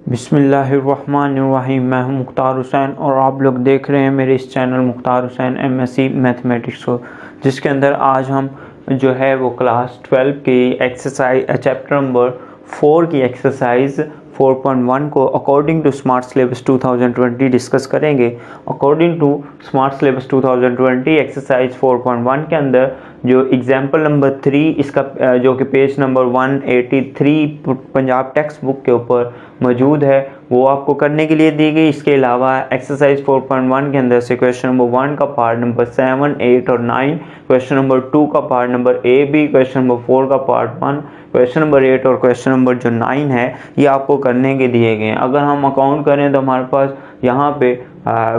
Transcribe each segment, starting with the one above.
बिस्मिल्लाहिर्रहमानिर्रहीम। मैं हूं मुख्तार हुसैन और आप लोग देख रहे हैं मेरे इस channel Mukhtar Hussain MSc mathematics को, जिसके अंदर आज हम जो है वो क्लास 12 की एक्सरसाइज चैप्टर नंबर 4 की एक्सरसाइज 4.1 को according to smart syllabus 2020 discuss करेंगे। According to smart syllabus 2020 exercise 4.1 के अंदर जो एग्जाम्पल नंबर 3 इसका जो कि page number 183 Punjab text book के ऊपर मौजूद है, वो आपको करने के लिए दी गई। इसके अलावा एक्सरसाइज 4.1 के अंदर से क्वेश्चन नंबर 1 का पार्ट नंबर 7, 8 और 9, क्वेश्चन नंबर 2 का part number A, B, question number 4 का पार्ट 1, क्वेश्चन नंबर 8 और क्वेश्चन नंबर जो 9 है ये आपको करने के दिए गए हैं। अगर हम अकाउंट करें तो हमारे पास यहाँ पे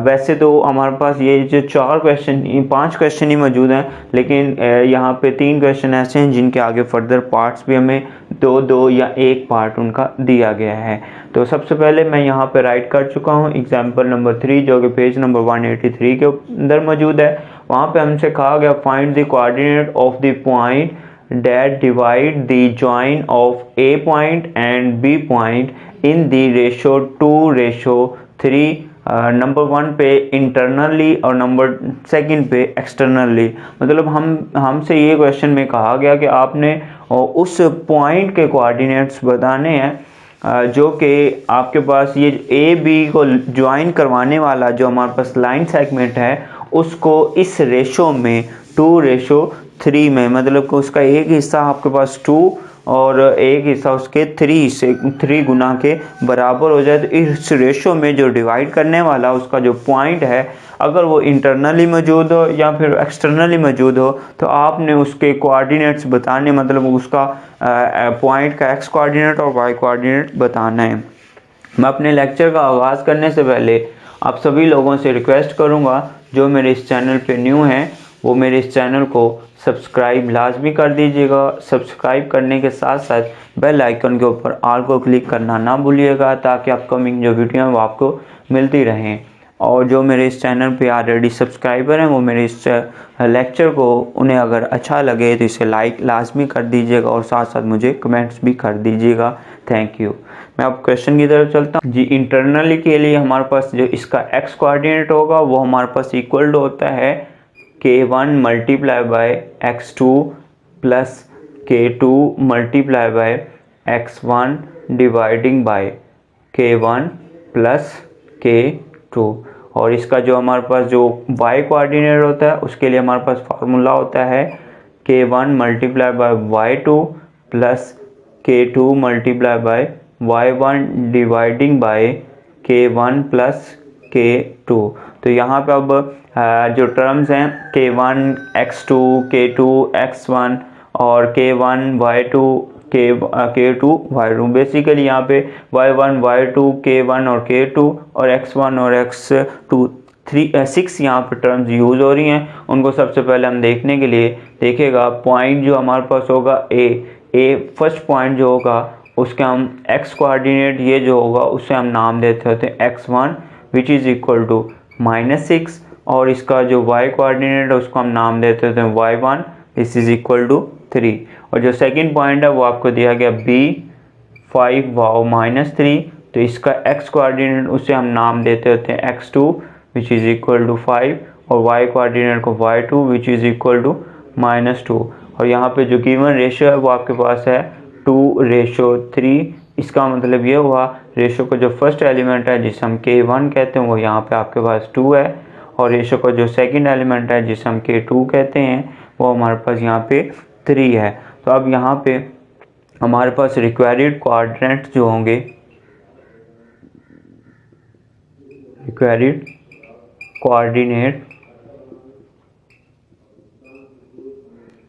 वैसे तो हमारे पास ये जो 5 क्वेश्चन ही मौजूद हैं, लेकिन यहाँ पे 3 क्वेश्चन ऐसे हैं जिनके आगे फर्दर पार्ट्स भी हमें दो या एक पार्ट उनका दिया गया है। तो सबसे पहले मैं यहाँ पे राइट कर चुका हूँ एग्जाम्पल नंबर 3 जो कि पेज नंबर 183 के अंदर मौजूद है। वहाँ पे हमसे कहा गया find the coordinate of the point that divide the join of A point and B point in the ratio 2:3। Number 1 पे इंटरनली और नंबर 2 पे एक्सटर्नली। मतलब हमसे ये क्वेश्चन में कहा गया कि आपने उस पॉइंट के कोऑर्डिनेट्स बताने हैं जो कि आपके पास ये ए बी को ज्वाइन करवाने वाला जो हमारे पास लाइन सेगमेंट है उसको इस रेशो में 2:3 में, मतलब कि उसका एक हिस्सा आपके पास 2 और एक हिस्सा उसके 3 गुना के बराबर हो जाए। तो इस रेशो में जो डिवाइड करने वाला उसका जो पॉइंट है अगर वो इंटरनली मौजूद हो या फिर एक्सटर्नली मौजूद हो तो आपने उसके कोऑर्डिनेट्स बताने, मतलब उसका पॉइंट का एक्स कोऑर्डिनेट और वाई कोऑर्डिनेट बताना है। मैं अपने लेक्चर का आगाज़ करने से पहले आप सभी लोगों से रिक्वेस्ट करूंगा जो मेरे इस चैनल पे न्यू हैं वो मेरे इस चैनल को सब्सक्राइब लाजमी कर दीजिएगा। सब्सक्राइब करने के साथ साथ बेल आइकन के ऊपर ऑल को क्लिक करना ना भूलिएगा ताकि अपकमिंग जो वीडियो हैं वो आपको मिलती रहें। और जो मेरे इस चैनल पे ऑलरेडी सब्सक्राइबर हैं वो मेरे इस लेक्चर को उन्हें अगर अच्छा लगे तो इसे लाइक लाजमी कर दीजिएगा और साथ साथ मुझे कमेंट्स भी कर दीजिएगा। Thank you. मैं अब क्वेश्चन की तरफ चलता हूँ जी। इंटरनली के लिए हमारे पास जो इसका एक्स कोऑर्डिनेट होगा वो हमारे पास इक्वल टू होता है K1 multiply by X2 plus K2 multiply by X1 dividing by K1 plus K2। और इसका जो हमारे पास जो y कोऑर्डिनेट होता है उसके लिए हमारे पास फार्मूला होता है K1 multiply bye Y2 plus K2 multiply by Y1 dividing by K1 plus K2। तो यहाँ पे अब जो टर्म्स हैं K1 X2 K2 X1 और K1 Y2 K2 Y2, basically यहाँ पे Y1 Y2 K1 और K2 और X1 और X2 6 यहाँ पे टर्म्स यूज़ हो रही हैं। उनको सबसे पहले हम देखने के लिए देखेगा पॉइंट जो हमारे पास होगा ए फर्स्ट पॉइंट जो होगा उसके हम एक्स कोऑर्डिनेट ये जो होगा उसे हम नाम देते होते हैं X1 which is equal to -6 और इसका जो y कोऑर्डिनेट है उसको हम नाम देते हैं Y1 this is equal to 3। और जो सेकंड पॉइंट है वो आपको दिया गया B5 वाओ -3, तो इसका x कोऑर्डिनेट उसे हम नाम देते होते हैं X2 which is equal to 5 और y कोऑर्डिनेट को Y2 which is equal to -2। और यहाँ पे जो गिवन रेशियो है वो आपके पास है 2:3। इसका मतलब ये हुआ रेशो का जो फर्स्ट एलिमेंट है जिसे हम K1 कहते हैं वो यहाँ पे आपके पास 2 है और रेशो का जो सेकंड एलिमेंट है जिसे हम K2 कहते हैं वो हमारे पास यहाँ पे 3 है। तो अब यहाँ पे हमारे पास रिक्वायर्ड कोऑर्डिनेट्स जो होंगे, रिक्वायर्ड कोऑर्डिनेट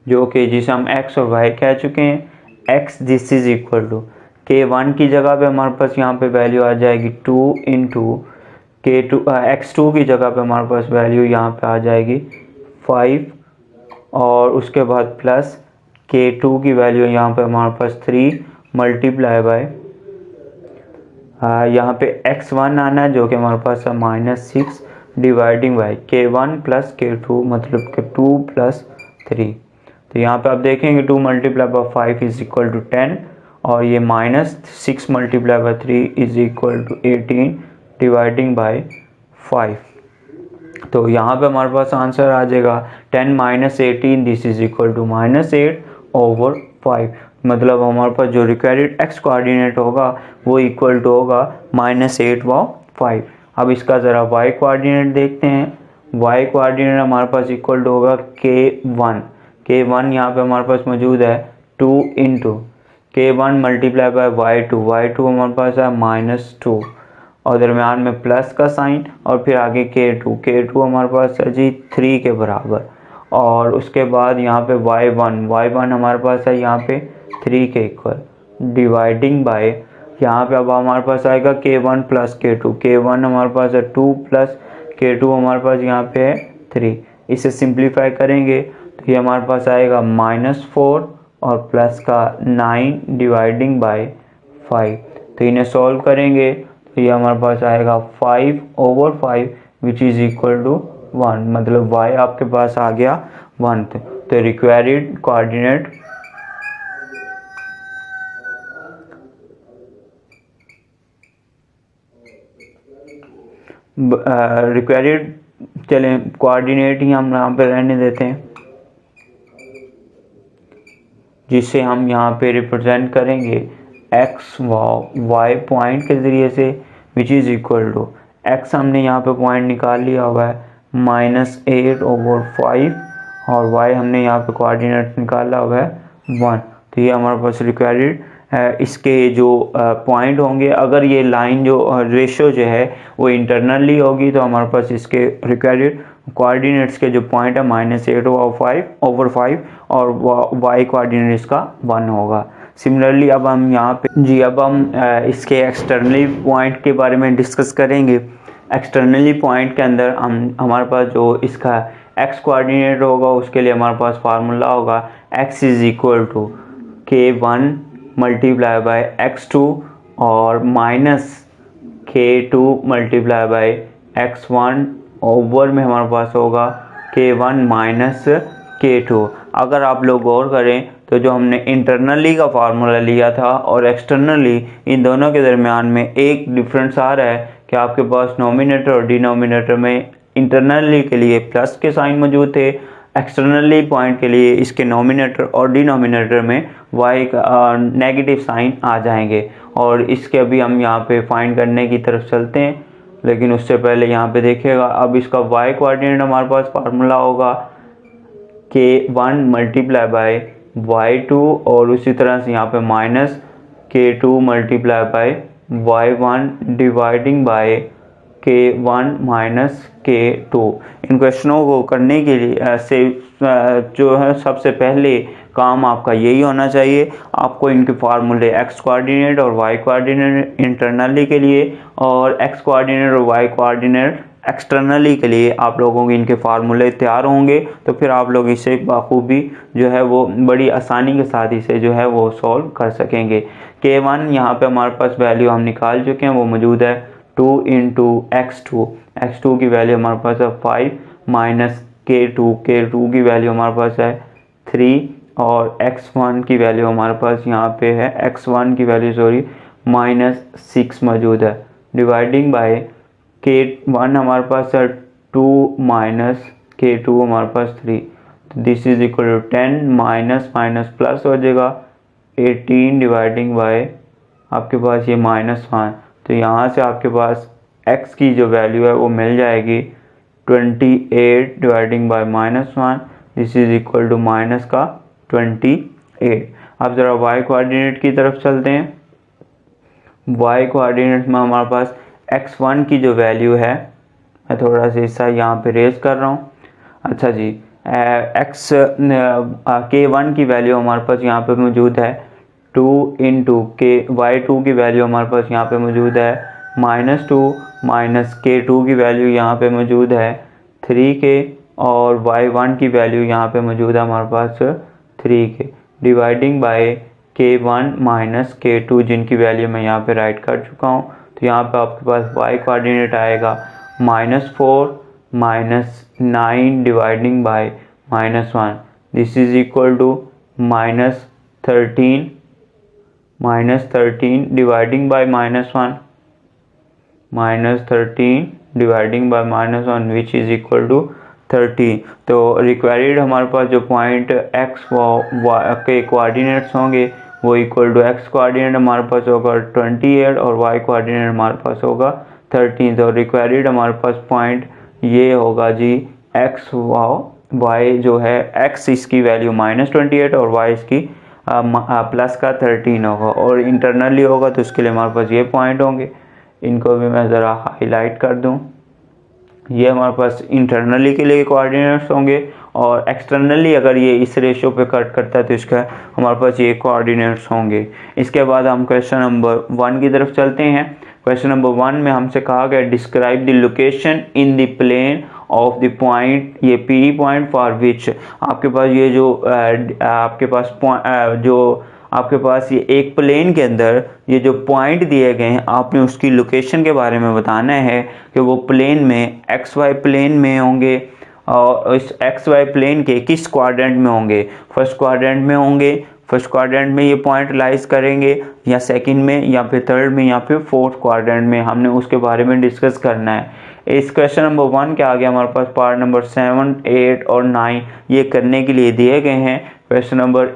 जो कि जिसे हम x और y कह चुके हैं। x this is equal to K1 की जगह पे हमारे पास यहाँ पे वैल्यू आ जाएगी 2 इंटू K2 X2 की जगह पे हमारे पास वैल्यू यहाँ पे आ जाएगी 5 और उसके बाद प्लस K2 की वैल्यू यहाँ पे हमारे पास 3 मल्टीप्लाई बाय यहाँ पे X1 आना है जो कि हमारे पास है -6 dividing by K1 plus K2 मतलब कि 2 प्लस 3। तो यहाँ पे आप देखेंगे 2 multiply by 5 is equal to 10 और ये -6 multiply by 3 is equal to 18 dividing by 5। तो यहाँ पे हमारे पास आंसर आ जाएगा 10 - 18 दिस इज इक्वल टू -8/5। मतलब हमारे पास जो रिक्वायर्ड एक्स कोऑर्डिनेट होगा वो इक्वल टू होगा -8/5। अब इसका ज़रा वाई कोऑर्डिनेट देखते हैं। वाई कोऑर्डिनेट हमारे पास इक्वल टू होगा K1 यहाँ पे हमारे पास मौजूद है 2 into K1 multiply bye y2 हमारे पास है -2 और दरम्यान में प्लस का साइन और फिर आगे K2 हमारे पास है जी 3 के बराबर। और उसके बाद यहाँ पे y1 हमारे पास है यहाँ पे 3 के इक्वल डिवाइडिंग बाय यहाँ पे अब हमारे पास आएगा K1 प्लस K1 हमारे पास है 2 प्लस K2 हमारे पास यहाँ पे है 3। इसे सिंप्लीफाई करेंगे तो ये हमारे पास आएगा -4 और प्लस का 9 डिवाइडिंग बाय 5। तो इन्हें सॉल्व करेंगे तो ये हमारे पास आएगा 5/5 विच इज़ इक्वल टू 1। मतलब y आपके पास आ गया 1। तो रिक्वायर्ड कोऑर्डिनेट चलें कोऑर्डिनेट ही हम यहाँ पे रहने देते हैं, जिसे हम यहाँ पे रिप्रेजेंट करेंगे x y पॉइंट के ज़रिए से which is equal to x हमने यहाँ पे पॉइंट निकाल लिया हुआ है -8/5 और y हमने यहाँ पे कोऑर्डिनेट निकाला हुआ है 1। तो ये हमारे पास रिक्वायर्ड इसके जो पॉइंट होंगे, अगर ये लाइन जो रेशो जो है वो इंटरनली होगी तो हमारे पास इसके रिक्वायर्ड कोऑर्डिनेट्स के जो पॉइंट है -8/5 और y कोऑर्डिनेट इसका 1 होगा। सिमिलरली अब हम यहाँ पे अब हम इसके एक्सटर्नली पॉइंट के बारे में डिस्कस करेंगे। एक्सटर्नली पॉइंट के अंदर हमारे पास जो इसका x कोऑर्डिनेट होगा उसके लिए हमारे पास फार्मूला होगा x is equal to K1 multiply by x2 और -K2 multiply by x1 over में हमारे पास होगा K1 K2। अगर आप लोग गौर करें तो जो हमने इंटरनली का फार्मूला लिया था और एक्सटर्नली, इन दोनों के दरमियान में एक डिफरेंस आ रहा है कि आपके पास नोमिनेटर और डिनोमिनेटर में इंटरनली के लिए प्लस के साइन मौजूद थे, एक्सटर्नली पॉइंट के लिए इसके नोमिनेटर और डिनोमिनेटर में y का नेगेटिव साइन आ जाएंगे। और इसके अभी हम यहाँ पे फाइंड करने की तरफ चलते हैं, लेकिन उससे पहले यहाँ पे देखिएगा अब इसका y कोऑर्डिनेट हमारे पास फार्मूला होगा K1 मल्टीप्लाई बाय y2 और उसी तरह से यहाँ पे -K2 multiply by y1 dividing by K1 K2। इन क्वेश्चनों को करने के लिए से जो है सबसे पहले काम आपका यही होना चाहिए, आपको इनके फार्मूले x कोऑर्डिनेट और y कोऑर्डिनेट इंटरनली के लिए और x कोऑर्डिनेट और y कोऑर्डिनेट एक्सटर्नली के लिए आप लोगों के इनके फार्मूले तैयार होंगे तो फिर आप लोग इसे बाखूबी जो है वो बड़ी आसानी के साथ इसे जो है वो सॉल्व कर सकेंगे। K1 यहाँ पे हमारे पास वैल्यू हम निकाल चुके हैं, वो मौजूद है 2 इंटू x2 की वैल्यू हमारे पास है 5 -K2 की वैल्यू हमारे पास है 3 और x1 की वैल्यू हमारे पास यहाँ पे है x1 की वैल्यू -6 मौजूद है डिवाइडिंग बाय K1 हमारे पास है 2 K2 हमारे पास 3। तो this is equal to 10 minus plus हो जाएगा 18 डिवाइडिंग बाय आपके पास ये -1। तो यहाँ से आपके पास x की जो वैल्यू है वो मिल जाएगी 28 dividing by -1 this is equal to minus का 28। अब ज़रा y कोऑर्डिनेट की तरफ चलते हैं। y कोऑर्डिनेट में हमारे पास x1 की जो वैल्यू है, मैं थोड़ा सा हिस्सा यहाँ पे रेज कर रहा हूँ। अच्छा जी, K1 की वैल्यू हमारे पास यहाँ पे मौजूद है 2 इंटू y2 की वैल्यू हमारे पास यहाँ पे मौजूद है -2 K2 की वैल्यू यहाँ पे मौजूद है 3K और y1 की वैल्यू यहाँ पे मौजूद है हमारे पास 3K dividing by K1 K2 जिनकी वैल्यू मैं यहाँ पे राइट कर चुका हूँ। तो यहाँ पे आपके पास y कोऑर्डिनेट आएगा -4 -9 dividing by -1 this is equal to -13 -13 dividing by -1, -13 dividing by -1 which is equal to 30। तो रिक्वायर्ड हमारे पास जो पॉइंट x के कोऑर्डिनेट्स होंगे वो इक्वल टू x कोऑर्डिनेट हमारे पास होगा 28 और y कोऑर्डिनेट हमारे पास होगा 13। तो रिक्वायर्ड हमारे पास पॉइंट ये होगा जी x y जो है x इसकी वैल्यू -28 और y इसकी प्लस का 13 होगा, और इंटरनली होगा तो उसके लिए हमारे पास ये पॉइंट होंगे। इनको भी मैं ज़रा हाईलाइट कर दूं। ये हमारे पास इंटरनली के लिए कोऑर्डिनेट्स होंगे, और एक्सटर्नली अगर ये इस रेशो पे कट करता है तो इसका हमारे पास ये कोऑर्डिनेट्स होंगे। इसके बाद हम क्वेश्चन नंबर 1 की तरफ चलते हैं। क्वेश्चन नंबर 1 में हमसे कहा गया describe the location in the plane of the point, ये पी पॉइंट फॉर विच आपके पास ये जो आपके पास ये एक प्लेन के अंदर ये जो पॉइंट दिए गए हैं आपने उसकी लोकेशन के बारे में बताना है कि वो प्लेन में एक्स वाई प्लेन में होंगे, और इस एक्स वाई प्लेन के किस क्वाड्रेंट में होंगे। फर्स्ट क्वाड्रेंट में होंगे, फर्स्ट क्वाड्रेंट में ये पॉइंट लाइज करेंगे, या सेकंड में, या फिर थर्ड में, या फिर फोर्थ क्वाड्रेंट में, हमने उसके बारे में डिस्कस करना है। इस क्वेश्चन नंबर 1 के आगे हमारे पास पार्ट नंबर 7, 8 और 9 ये करने के लिए दिए गए हैं। क्वेश्चन नंबर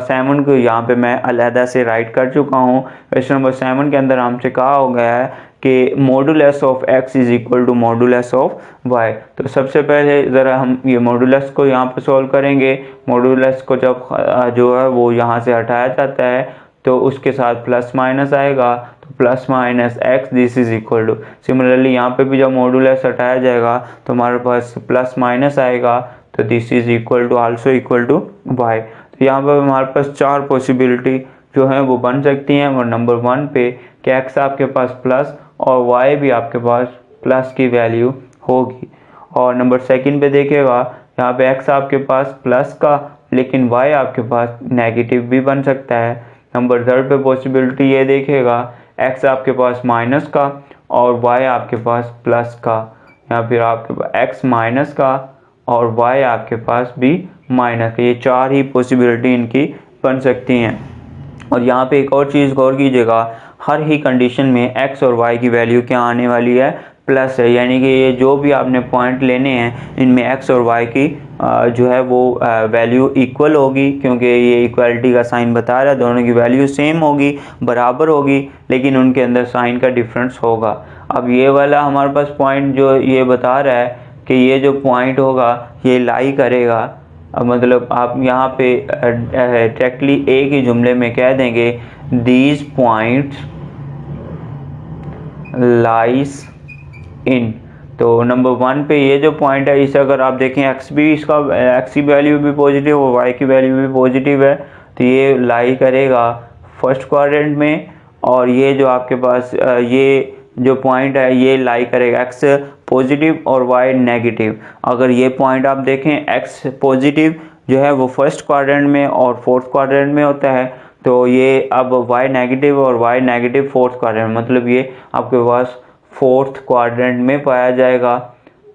7 को यहाँ पे मैं अलहदा से राइट कर चुका हूँ। क्वेश्चन नंबर 7 के अंदर हमसे कहा हो गया है कि modulus of x is equal to modulus of y। तो सबसे पहले ज़रा हम ये मॉडुलस को यहाँ पे सॉल्व करेंगे। मॉडुलस को जब जो है वो यहाँ से हटाया जाता है तो उसके साथ प्लस माइनस आएगा, तो plus minus X this is equal to, similarly यहाँ पे भी जब मॉडुलस हटाया जाएगा तो हमारे पास प्लस माइनस आएगा, तो this is equal to also equal to Y. तो यहाँ पर हमारे पास 4 पॉसिबिलिटी जो है वो बन सकती हैं। और नंबर 1 पे कि एक्स आपके पास प्लस और वाई भी आपके पास प्लस की वैल्यू होगी। और नंबर 2 पे देखेगा यहाँ पे एक्स आपके पास प्लस का लेकिन वाई आपके पास नेगेटिव भी बन सकता है। नंबर 3 पे पॉसिबिलिटी ये देखेगा एक्स आपके पास माइनस का और वाई आपके पास प्लस का, या फिर आपके पास एक्स माइनस का और वाई आपके पास भी माइनस का। ये 4 ही पॉसिबिलिटी इनकी बन सकती हैं। और यहाँ पे एक और चीज़ गौर कीजिएगा, हर ही कंडीशन में एक्स और वाई की वैल्यू क्या आने वाली है, प्लस है। यानी कि ये जो भी आपने पॉइंट लेने हैं इनमें एक्स और वाई की जो है वो वैल्यू इक्वल होगी, क्योंकि ये इक्वालिटी का साइन बता रहा है, दोनों की वैल्यू सेम होगी, बराबर होगी, लेकिन उनके अंदर साइन का डिफरेंस होगा। अब ये वाला हमारे पास पॉइंट जो ये बता रहा है कि ये जो पॉइंट होगा ये लाई करेगा। अब मतलब आप यहाँ पे डायरेक्टली एक ही जुमले में कह देंगे दीज पॉइंट्स लाइज इन। तो नंबर 1 पे ये जो पॉइंट है इसे अगर आप देखें एक्स भी इसका एक्स की वैल्यू भी पॉजिटिव और वाई की वैल्यू भी पॉजिटिव है, तो ये लाई करेगा फर्स्ट क्वाड्रेंट में। और ये जो आपके पास ये जो पॉइंट है ये लाई करेगा एक्स पॉजिटिव और वाई नेगेटिव। अगर ये पॉइंट आप देखें एक्स पॉजिटिव जो है वो फर्स्ट क्वाड्रेंट में और फोर्थ क्वाड्रेंट में होता है, तो ये अब वाई नेगेटिव और वाई नेगेटिव फोर्थ क्वाड्रेंट, मतलब ये आपके पास फोर्थ क्वाड्रेंट में पाया जाएगा।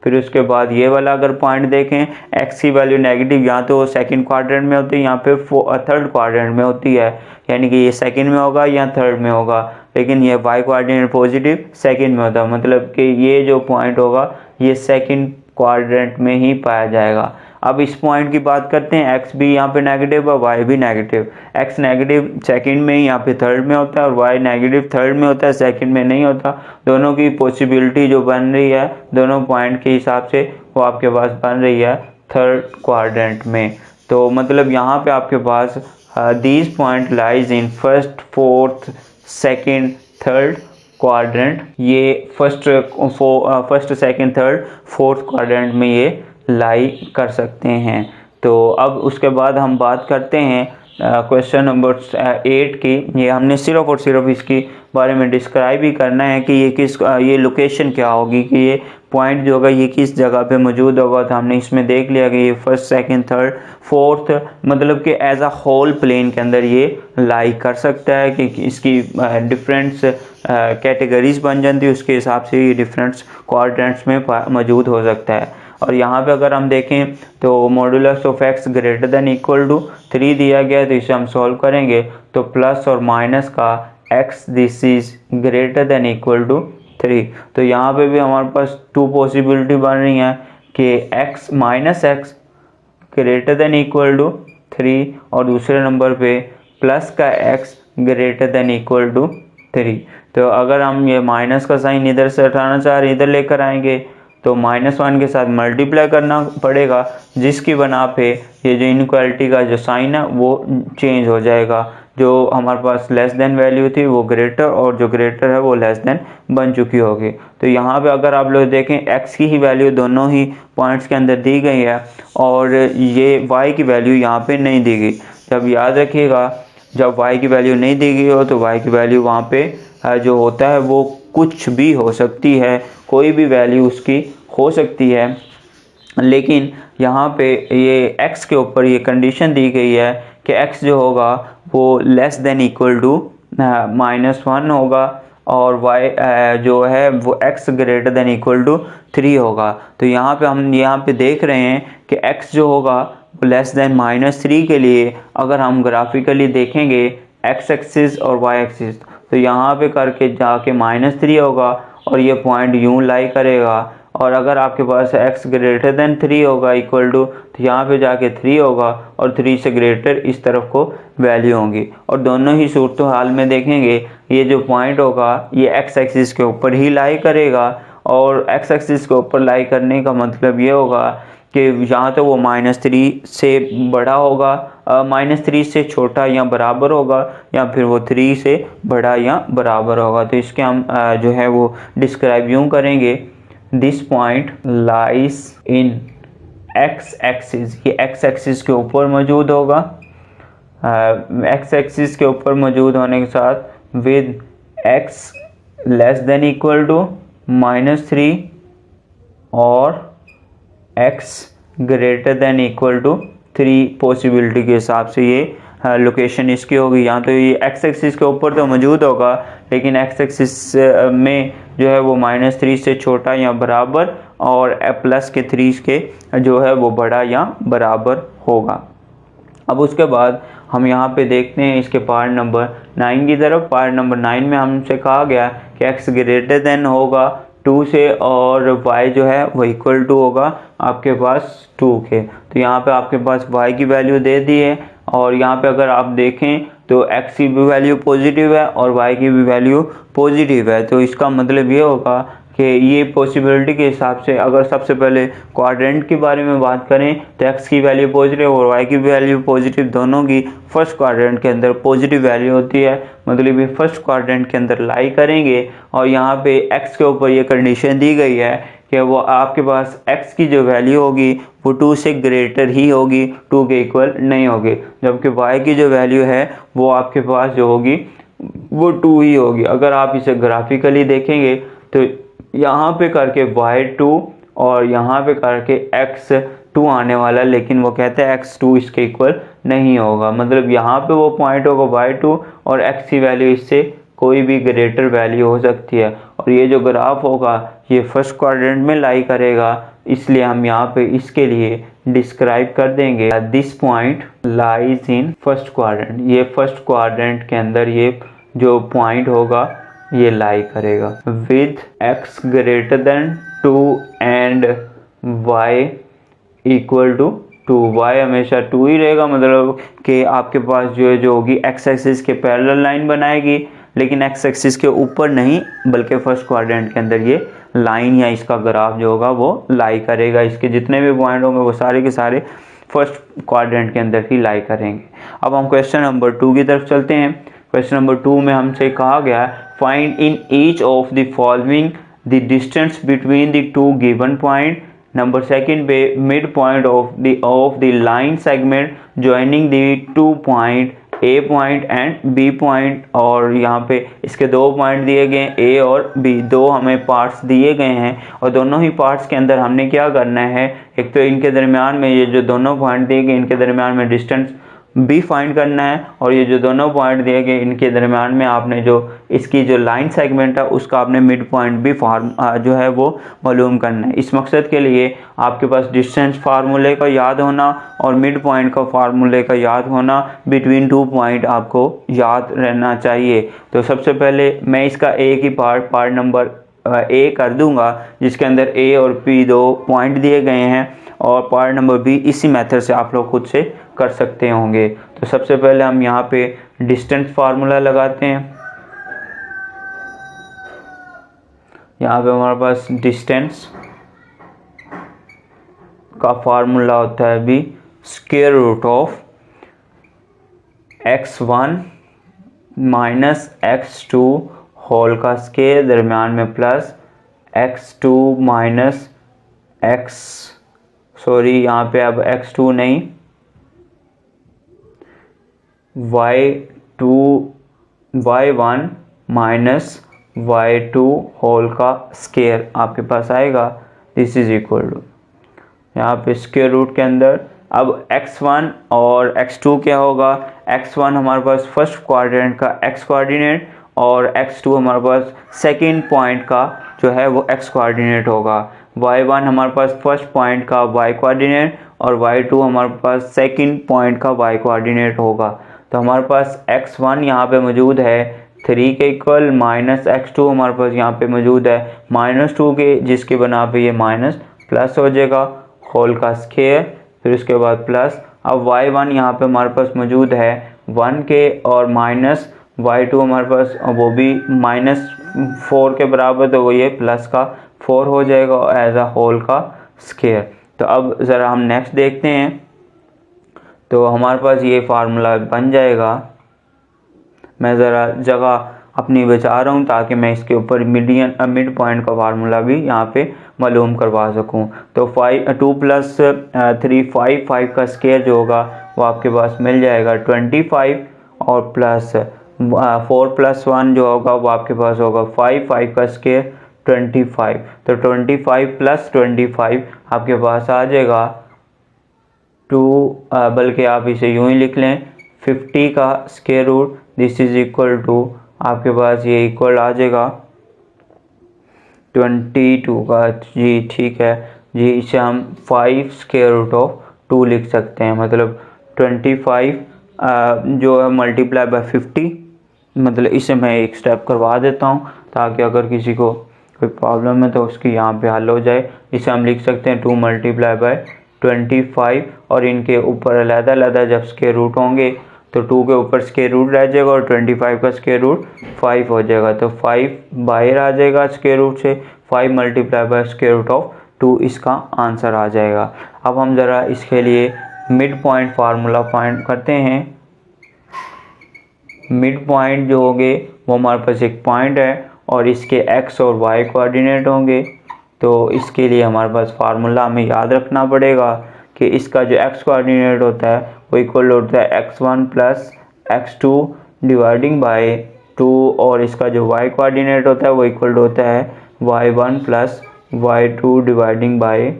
फिर उसके बाद ये वाला अगर पॉइंट देखें एक्स की वैल्यू नेगेटिव, यहाँ तो सेकंड क्वाड्रेंट में होती है, यहाँ पे थर्ड क्वाड्रेंट में होती है, यानी कि ये सेकंड में होगा या थर्ड में होगा, लेकिन ये वाई कोऑर्डिनेट पॉजिटिव सेकंड में होता है, मतलब कि ये जो पॉइंट होगा ये सेकंड क्वाड्रेंट में ही पाया जाएगा। अब इस पॉइंट की बात करते हैं, एक्स भी यहाँ पे नेगेटिव और वाई भी नेगेटिव। एक्स नेगेटिव सेकंड में यहाँ पे थर्ड में होता है और वाई नेगेटिव थर्ड में होता है, सेकंड में नहीं होता। दोनों की पॉसिबिलिटी जो बन रही है दोनों पॉइंट के हिसाब से वो आपके पास बन रही है थर्ड क्वाड्रेंट में। तो मतलब यहाँ पे आपके पास these point lies in first, fourth, second, third quadrant. ये first second third fourth quadrant में ये लाई कर सकते हैं। तो अब उसके बाद हम बात करते हैं क्वेश्चन नंबर 8 की। ये हमने सिर्फ और सिर्फ इसकी बारे में डिस्क्राइब ही करना है कि ये लोकेशन क्या होगी, कि ये पॉइंट जो होगा ये किस जगह पे मौजूद होगा। तो हमने इसमें देख लिया कि ये फर्स्ट, सेकंड, थर्ड, फोर्थ, मतलब कि एज अ होल प्लेन के अंदर ये लाई कर सकता है, कि इसकी डिफरेंट कैटेगरीज बन जाती है, उसके हिसाब से ये डिफरेंट क्वाड्रेंट्स में मौजूद हो सकता है। और यहाँ पे अगर हम देखें तो modulus of X greater than equal to 3 दिया गया है, तो इसे हम सॉल्व करेंगे तो प्लस और माइनस का x this is greater than equal to 3। तो यहाँ पे भी हमारे पास 2 पॉसिबिलिटी बन रही हैं कि x minus X greater than equal to 3 और दूसरे नंबर पे प्लस का x greater than equal to 3। तो अगर हम ये माइनस का साइन इधर से हटाना चाह रहे इधर लेकर आएंगे तो -1 के साथ मल्टीप्लाई करना पड़ेगा, जिसकी बना पे ये जो इनइक्वालिटी का जो साइन है वो चेंज हो जाएगा। जो हमारे पास लेस देन वैल्यू थी वो ग्रेटर और जो ग्रेटर है वो लेस देन बन चुकी होगी। तो यहाँ पे अगर आप लोग देखें x की ही वैल्यू दोनों ही पॉइंट्स के अंदर दी गई है और ये y की वैल्यू यहाँ पे नहीं दी गई। जब याद रखिएगा जब y की वैल्यू नहीं दी गई हो तो y की वैल्यू वहाँ पे जो होता है वो कुछ भी हो सकती है, कोई भी वैल्यू उसकी हो सकती है। लेकिन यहाँ पे ये x के ऊपर ये कंडीशन दी गई है कि x जो होगा वो लेस देन इक्वल टू -1 होगा और y जो है वो x greater than equal to 3 होगा। तो यहाँ पे हम यहाँ पे देख रहे हैं कि x जो होगा वो लेस देन -3 के लिए अगर हम ग्राफिकली देखेंगे x एक्सिस और y एक्सिस तो यहाँ पे करके जाके -3 होगा और ये पॉइंट यूं लाई करेगा। और अगर आपके पास x ग्रेटर देन 3 होगा इक्वल टू तो यहाँ पे जाके 3 होगा और 3 से ग्रेटर इस तरफ को वैल्यू होंगी। और दोनों ही सूरतों हाल में देखेंगे ये जो पॉइंट होगा ये x एक्सिस के ऊपर ही लाई करेगा और x एक्सिस के ऊपर लाई करने का मतलब ये होगा कि यहाँ तो वो -3 से बड़ा होगा, -3 से छोटा या बराबर होगा या फिर वो 3 से बड़ा या बराबर होगा। तो इसके हम जो है वो डिस्क्राइब यूँ करेंगे, this point lies in x axis, ये x एक्सिस के ऊपर मौजूद होगा, x एक्सिस के ऊपर मौजूद होने के साथ with x less than equal to -3 और x greater than equal to 3 पॉसिबिलिटी के हिसाब से ये लोकेशन इसकी होगी। यहाँ तो ये x एक्सिस के ऊपर तो मौजूद होगा लेकिन x एक्सिस में जो है वो -3 से छोटा या बराबर और प्लस के 3 के जो है वो बड़ा या बराबर होगा। अब उसके बाद हम यहाँ पे देखते हैं इसके पार्ट नंबर 9 की तरफ। पार्ट नंबर 9 में हमसे कहा गया कि x ग्रेटर देन होगा 2 से और y जो है वो इक्वल टू होगा आपके पास 2 के। तो यहाँ पे आपके पास y की वैल्यू दे दी है और यहाँ पे अगर आप देखें तो x की भी वैल्यू पॉजिटिव है और y की भी वैल्यू पॉजिटिव है। तो इसका मतलब ये होगा कि ये पॉसिबिलिटी के हिसाब से अगर सबसे पहले क्वाड्रेंट के बारे में बात करें तो x की वैल्यू पॉजिटिव और y की वैल्यू पॉजिटिव, दोनों की फर्स्ट क्वाड्रेंट के अंदर पॉजिटिव वैल्यू होती है, मतलब ये फर्स्ट क्वाड्रेंट के अंदर लाई करेंगे। और यहाँ पे x के ऊपर ये कंडीशन दी गई है कि वो आपके पास x की जो वैल्यू होगी वो 2 से ग्रेटर ही होगी, 2 के इक्वल नहीं होगी, जबकि y की जो वैल्यू है वो आपके पास जो होगी वो 2 ही होगी। अगर आप इसे ग्राफिकली देखेंगे तो यहाँ पे करके y2 और यहाँ पे करके x2 आने वाला, लेकिन वो कहते हैं x2 इसके इक्वल नहीं होगा, मतलब यहाँ पे वो पॉइंट होगा y2 और x की वैल्यू इससे कोई भी ग्रेटर वैल्यू हो सकती है। और ये जो ग्राफ होगा ये फर्स्ट क्वाड्रेंट में लाई करेगा, इसलिए हम यहाँ पे इसके लिए डिस्क्राइब कर देंगे this point lies in first quadrant. ये फर्स्ट क्वाड्रेंट के अंदर ये जो पॉइंट होगा ये लाई करेगा with x greater than 2 and y equal to 2। y हमेशा 2 ही रहेगा, मतलब कि आपके पास जो होगी x एक्सिस के पैरेलल लाइन बनाएगी, लेकिन x एक्सिस के ऊपर नहीं बल्कि फर्स्ट क्वाड्रेंट के अंदर ये लाइन या इसका ग्राफ जो होगा वो लाई करेगा। इसके जितने भी पॉइंट होंगे वो सारे के सारे फर्स्ट क्वाड्रेंट के अंदर ही लाई करेंगे। अब हम क्वेश्चन नंबर 2 की तरफ चलते हैं। क्वेश्चन नंबर 2 में हमसे कहा गया find in each of the following the distance between the 2 given point. Number second पे mid point of the line segment joining the 2 point A point and B point. और यहाँ पे इसके 2 पॉइंट दिए गए A और B, 2 हमें parts दिए गए हैं और दोनों ही पार्ट्स के अंदर हमने क्या करना है, एक तो इनके दरमियान में ये जो दोनों पॉइंट दिए गए इनके दरमियान में डिस्टेंस बी फाइंड करना है और ये जो दोनों पॉइंट दिए गए इनके दरमियान में आपने जो इसकी जो लाइन सेगमेंट है उसका आपने मिड पॉइंट भी जो है वो मालूम करना है। इस मकसद के लिए आपके पास डिस्टेंस फार्मूले का याद होना और मिड पॉइंट का फार्मूले का याद होना, बिटवीन 2 पॉइंट आपको याद रहना चाहिए। तो सबसे पहले मैं इसका एक ही पार्ट नंबर ए कर दूंगा जिसके अंदर ए और पी 2 पॉइंट दिए गए हैं, और पार्ट नंबर बी इसी मेथड से आप लोग खुद से कर सकते होंगे। तो सबसे पहले हम यहाँ पे डिस्टेंस फार्मूला लगाते हैं। यहाँ पे हमारे पास डिस्टेंस का फार्मूला होता है भी square root of x1 minus x2 whole का स्क्वायर, दरमियान में प्लस x2 माइनस यहाँ पे अब x2 नहीं, y1 माइनस y2 होल का स्क्वायर आपके पास आएगा। दिस इज इक्वल टू यहाँ पे स्क्वायर रूट के अंदर अब x1 और x2 क्या होगा, x1 हमारे पास फर्स्ट क्वाड्रेंट का x कोऑर्डिनेट और x2 हमारे पास सेकंड पॉइंट का जो है वो x कोऑर्डिनेट होगा। y1 हमारे पास फर्स्ट पॉइंट का y कोऑर्डिनेट और y2 हमारे पास सेकंड पॉइंट का y कोऑर्डिनेट होगा। तो हमारे पास x1 यहाँ पे मौजूद है 3 के इक्वल, माइनस x2 हमारे पास यहाँ पे मौजूद है -2 के, जिसके बना पे ये माइनस प्लस हो जाएगा होल का स्क्वायर, फिर उसके बाद प्लस। अब y1 यहाँ पे हमारे पास मौजूद है 1 के और माइनस y2 हमारे पास वो भी -4 के बराबर, तो वो ये प्लस का 4 हो जाएगा एज अ होल का स्क्वायर। तो अब ज़रा हम नेक्स्ट देखते हैं। तो हमारे पास ये फार्मूला बन जाएगा। मैं ज़रा जगह अपनी बचा रहा हूँ ताकि मैं इसके ऊपर मिड पॉइंट का फार्मूला भी यहाँ पे मालूम करवा सकूँ। तो 2 + 3 5 का स्क्वायर जो होगा वो आपके पास मिल जाएगा 25, और प्लस 4 + 1 जो होगा वो आपके पास होगा 5 का स्क्वायर 25। तो 25 + 25 आपके पास आ जाएगा 2, बल्कि आप इसे यूँ ही लिख लें 50 का square root. This is equal to आपके पास ये इक्वल आ जाएगा 22 का। जी ठीक है जी, इसे हम 5 स्क्वायर रूट ऑफ 2 लिख सकते हैं, मतलब 25 जो है मल्टीप्लाई बाय 50। मतलब इसे मैं एक स्टेप करवा देता हूँ ताकि अगर किसी को कोई प्रॉब्लम है तो उसकी यहाँ पे हल हो जाए। इसे हम लिख सकते हैं 2 × 25, और इनके ऊपर अलग-अलग जब स्क्वायर रूट होंगे तो 2 के ऊपर स्क्वायर रूट रह जाएगा और 25 का स्क्वायर रूट 5 हो जाएगा। तो 5 बाहर आ जाएगा स्क्वायर रूट से, 5 × स्क्वायर रूट ऑफ 2 इसका आंसर आ जाएगा। अब हम ज़रा इसके लिए मिड पॉइंट फार्मूला फाइंड करते हैं। मिड पॉइंट जो होंगे वो हमारे पास एक पॉइंट है और इसके x और y कोऑर्डिनेट होंगे। तो इसके लिए हमारे पास फार्मूला हमें याद रखना पड़ेगा कि इसका जो x कोऑर्डिनेट होता है वो इक्वल होता है x1 + x2 डिवाइडिंग बाय 2, और इसका जो y कोऑर्डिनेट होता है वो इक्वल होता है y1 + y2 डिवाइडिंग बाय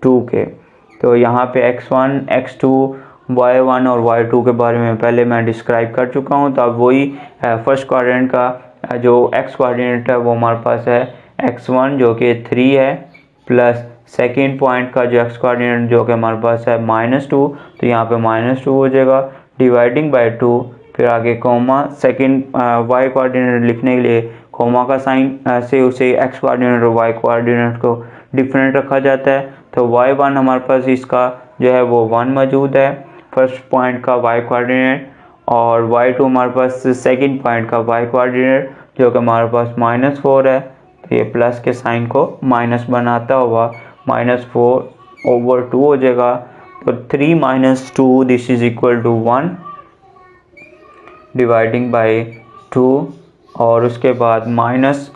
2 के। तो यहाँ पे x1 x2 y1 और y2 के बारे में पहले मैं डिस्क्राइब कर चुका हूँ। तो अब वही फर्स्ट क्वाड्रेंट का जो x कोऑर्डिनेट है वो हमारे पास है x1 जो कि 3 है, प्लस सेकेंड पॉइंट का जो x कोऑर्डिनेट जो कि हमारे पास है -2, तो यहाँ पे -2 हो जाएगा डिवाइडिंग बाय 2, फिर आगे कोमा। सेकेंड y कोऑर्डिनेट लिखने के लिए कोमा का साइन से उसे x कोऑर्डिनेट और y कोऑर्डिनेट को डिफरेंट रखा जाता है। तो y1 हमारे पास इसका जो है वो 1 मौजूद है फर्स्ट पॉइंट का y कोऑर्डिनेट, और y2 हमारे पास सेकंड पॉइंट का y कोऑर्डिनेट जो कि हमारे पास -4 है। तो ये प्लस के साइन को माइनस बनाता हुआ -4/2 हो जाएगा। तो 3 - 2 this is equal to 1 dividing by 2, और उसके बाद माइनस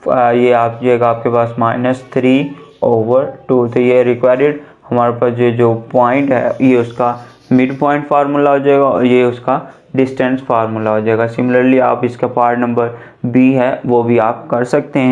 ये आप जाएगा आपके पास -3/2। तो ये रिक्वायर्ड हमारे पास ये जो पॉइंट है ये उसका मिड पॉइंट फार्मूला हो जाएगा और ये उसका डिस्टेंस फार्मूला हो जाएगा। सिमिलरली आप इसका पार्ट नंबर बी है वो भी आप कर सकते हैं।